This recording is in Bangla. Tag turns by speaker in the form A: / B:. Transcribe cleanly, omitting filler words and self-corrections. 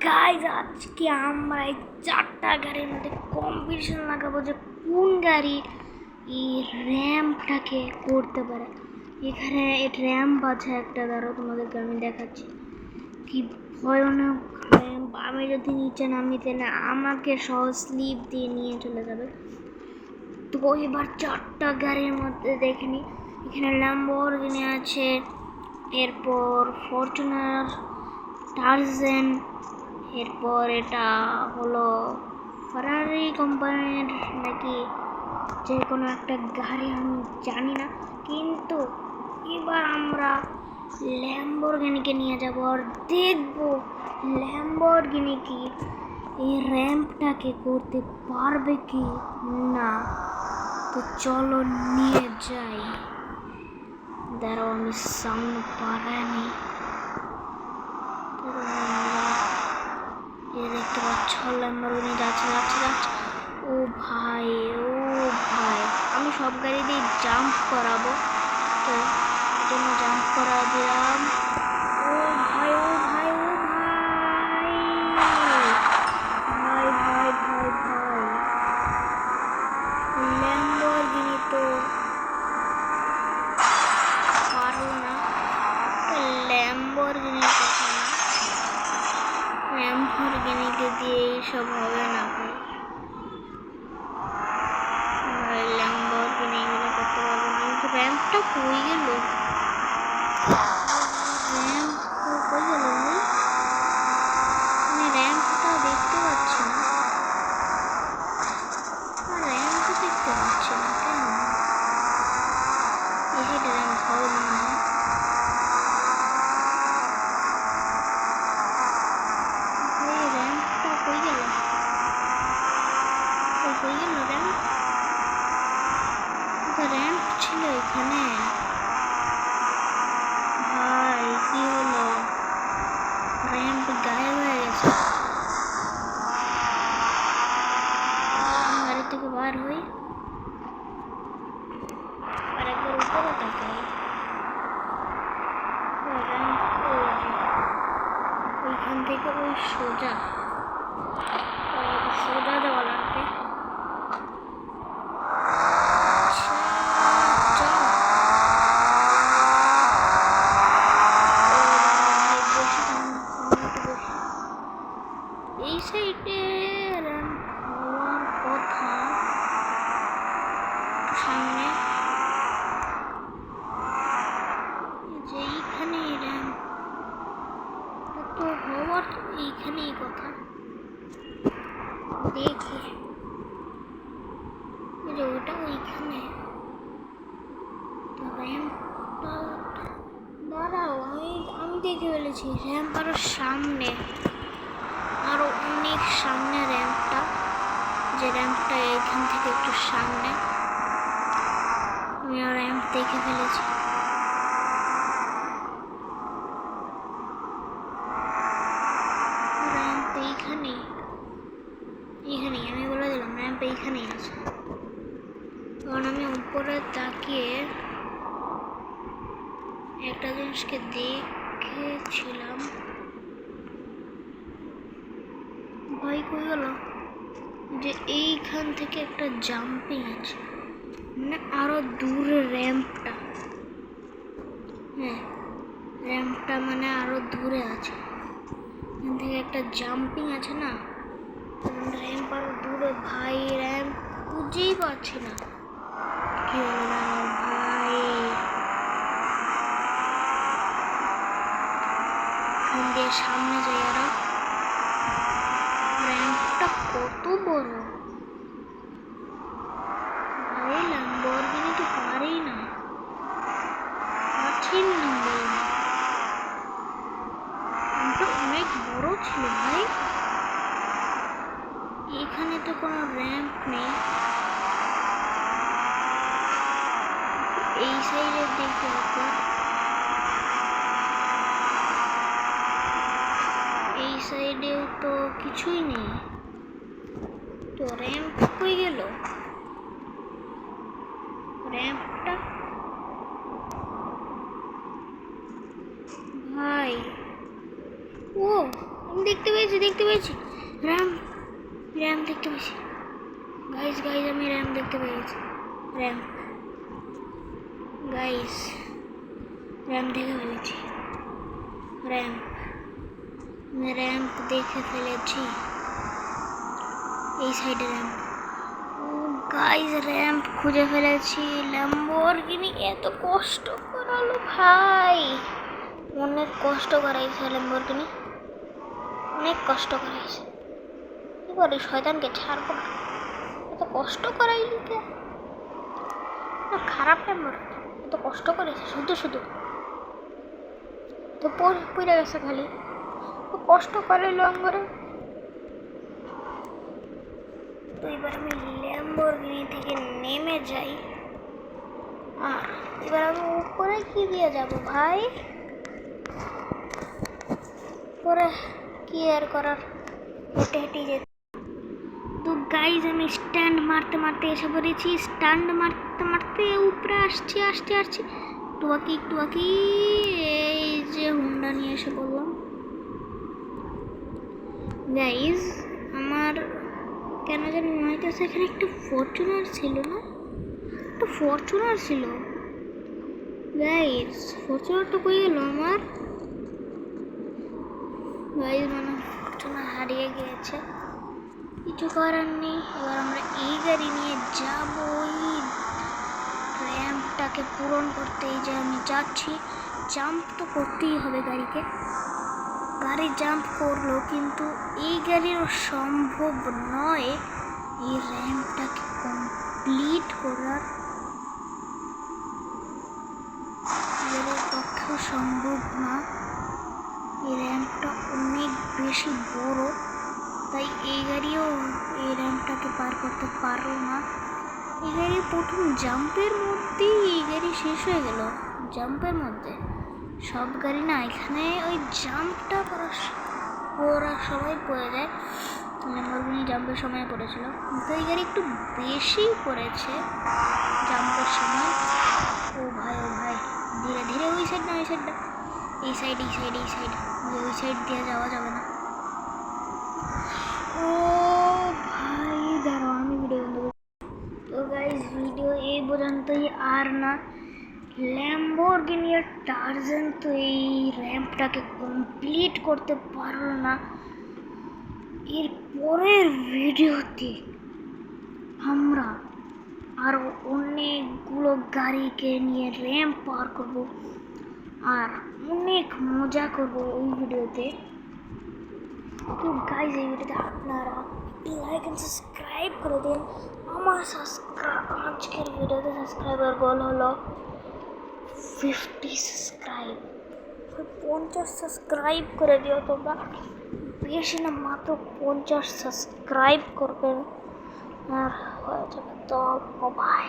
A: গাইজ আজকে আমরা এই চারটা গাড়ির মধ্যে কম্পিটিশন লাগাবো যে কোন গাড়ি এই র্যাম্পটাকে করতে পারে। এখানে র্যাম্প আছে একটা, দাঁড়াও তোমাদেরকে আমি দেখাচ্ছি কি ভয়ানক র্যাম্প। আমি যদি নিচে নামি তাহলে আমাকে সহ স্লিপ দিয়ে নিয়ে চলে যাবে। তো এবার চারটা গাড়ির মধ্যে দেখিনি, এখানে ল্যাম্বরগিনি আছে, এরপর ফরচুনার, টার্জেন, এরপর এটা হলো ফারারি কোম্পানির নাকি যে কোনো একটা গাড়ি, আমি জানি না। কিন্তু এবার আমরা ল্যাম্বরগিনিকে নিয়ে যাব আর দেখবো ল্যাম্বরগিনি কি এই র্যাম্পটাকে করতে পারবে কি না। তো চলো নিয়ে যাই। দাঁড়াও আমি সাউন্ড বাড়াইনি। দেখতে পাচ্ছ ল্যাম্বরগিনি যাচ্ছে যাচ্ছে যাচ্ছে। ও ভাই, আমি সব গাড়ি দিয়ে জাম্প করাবো, তো জন্য জাম্প করা দিলাম। ও ভাই ও ভাই ও ভাই ভাই ভাই ভাই ভাই ল্যাম্বরগিনি তো পারলো না। ল্যাম্বরগিনির কথা না, ল্যাম্বরগিনিকে দিয়ে এইসব হবে না ভাই। ল্যাম্বরগিনি এগুলো করতে পারবো না। কিন্তু র্যাম্পটা কই গেল? র্যাম্প কই গেল ভাই? আমি র্যাম্পটা দেখতে পাচ্ছি না, র্যাম্পটা দেখতে পাচ্ছি না কেন? এই র্যাম্প হবে মনে হয়। এই র্যাম্পটা কই গেল? কই গেল র্যাম্প? র্যাম্প ছিল এখানে। ভাই কি হলো? র্যাম্প গায়েব হয়ে গেছে। গাড়ি থেকে বার হই আর একবার উপরে তাকাই। ওইখান থেকে ওই সোজা সোজা যাওয়া লাগবে। এই সাইডে র্যাম্প হওয়ার কথা, সামনে যে এইখানে র্যাম্প তো হওয়ার, এইখানেই কথা। দেখি যে ওটা ওইখানে তো র্যাম্পটা, দাঁড়াও আমি দেখে ফেলেছি র্যাম্প আরো সামনে, আরো অনেক সামনে র্যাম্পটা। যে র্যাম্পটা এখান থেকে একটু সামনে, আমি র্যাম্প দেখে ফেলেছি। র্যাম্প এইখানেই, আমি বলে দিলাম র্যাম্প এইখানেই আছে। কারণ আমি উপরে তাকিয়ে একটা জিনিসকে দেখেছিলাম। ভয় কই গেল? যে এইখান থেকে একটা জাম্পিং আছে, মানে আরো দূরে র্যাম্পটা। হ্যাঁ, র্যাম্পটা মানে আরো দূরে আছে, এখান থেকে একটা জাম্পিং আছে না, র্যাম্প আরো দূরে। ভাই র্যাম্প খুঁজেই পাচ্ছি না। কি হলো ভাই? এখান দিয়ে সামনে যাই। আরো র্যাম্পটা কত বড় ভাই! ল্যাম্বরগিনি তো পারেই না, পারছেই না ল্যাম্বরগিনি। র্যাম্পটা অনেক বড় ছিল ভাই। এখানে তো কোনো র্যাম্প নেই। এই সাইডে দেখি একবার, এই সাইডেও তো কিছুই নেই। তো র্যাম্প কই গেল? র্যাম্পটা ভাই, ও দেখতে পেয়েছি র্যাম্প দেখতে পেয়েছি। গাইস আমি র্যাম্প দেখতে পেয়েছি। র্যাম্প দেখে ফেলেছি। র্যাম্প দেখে ফেলেছি। এই সাইডে র্যাম্প। গাইস র্যাম্প খুঁজে ফেলেছি। ল্যাম্বরগিনি এত কষ্ট করালো ভাই, অনেক কষ্ট করাইছে ল্যাম্বরগিনি, অনেক কষ্ট করাইছে। কি করি, শয়তানকে ছাড়বো না, এত কষ্ট করাইলি কে? খারাপ ল্যাম্বরগিনি, এত কষ্ট করেছে শুধু তো পড়ে গেছে খালি, কষ্ট করাইলো আমারে। তো এবার আমি ল্যাম্বরগিনি থেকে নেমে যাই, আর এবার আমি উপরে কি দিয়ে যাব ভাই? পরে কি আর করার, হেঁটে যেতে। তো গাইজ আমি স্ট্যান্ড মারতে এসে পড়েছি। স্ট্যান্ড মারতে উপরে আসছি টুয়াকি এই যে হুন্ডা নিয়ে এসে পড়লাম। গাইজ আমার কেন জানি মনে হইতেছে এখানে একটা ফরচুনার ছিল না? একটা ফরচুনার ছিল গাইজ, ফরচুনারটা কই গেল আমার? গাইজ মানে ফরচুনার হারিয়ে গিয়েছে, কিছু করার নেই। এবার আমরা এই গাড়ি নিয়ে যাব ওই র্যাম্পটাকে পূরণ করতে। এই যে আমি যাচ্ছি, জাম্প তো করতেই হবে গাড়িকে। গাড়ি জাম্প করলো, কিন্তু এই গাড়িরও সম্ভব নয় এই র্যাম্পটাকে কমপ্লিট করার, এর পক্ষে সম্ভব না। এই র্যাম্পটা অনেক বেশি বড়, তাই এই গাড়িও এই র্যাম্পটাকে পার করতে পারলো না। এই গাড়ি প্রথম জাম্পের মধ্যেই এই গাড়ি শেষ হয়ে গেল। জাম্পের মধ্যে সব গাড়ি না, এখানে ওই জাম্পটা ওরা সবাই পড়ে যায়। ল্যাম্বরগিনি জাম্পের সময় পড়েছিল, কিন্তু এই গাড়ি একটু বেশি করেছে জাম্পের সময়। ও ভাই ধীরে ওই সাইড না, এই সাইড ওই সাইড দিয়ে যাওয়া যাবে না। ও ভাই দাঁড়াও, আমি ভিডিও বন্ধ করছি। তো গাইস ভিডিও এই পর্যন্তই, আর না। ল্যাম্বরগিনি আর টারজান তো এই র্যাম্পটাকে কমপ্লিট করতে পারলো না। এর পরের ভিডিওতে আমরা আরও অনেকগুলো গাড়িকে নিয়ে র্যাম্প পার করব আর অনেক মজা করব ওই ভিডিওতে। তো গাইজ এই ভিডিওতে আপনারা লাইক এন্ড সাবস্ক্রাইব করে দিন। আমার আজকের ভিডিওতে সাবস্ক্রাইবার গোল হলো 50 সাবস্ক্রাইব। 50 সাবস্ক্রাইব করে দিও তোমরা, বেশি না, মাত্র 50 সাবস্ক্রাইব করবেন আর হয়ে যাবে। তো বাই।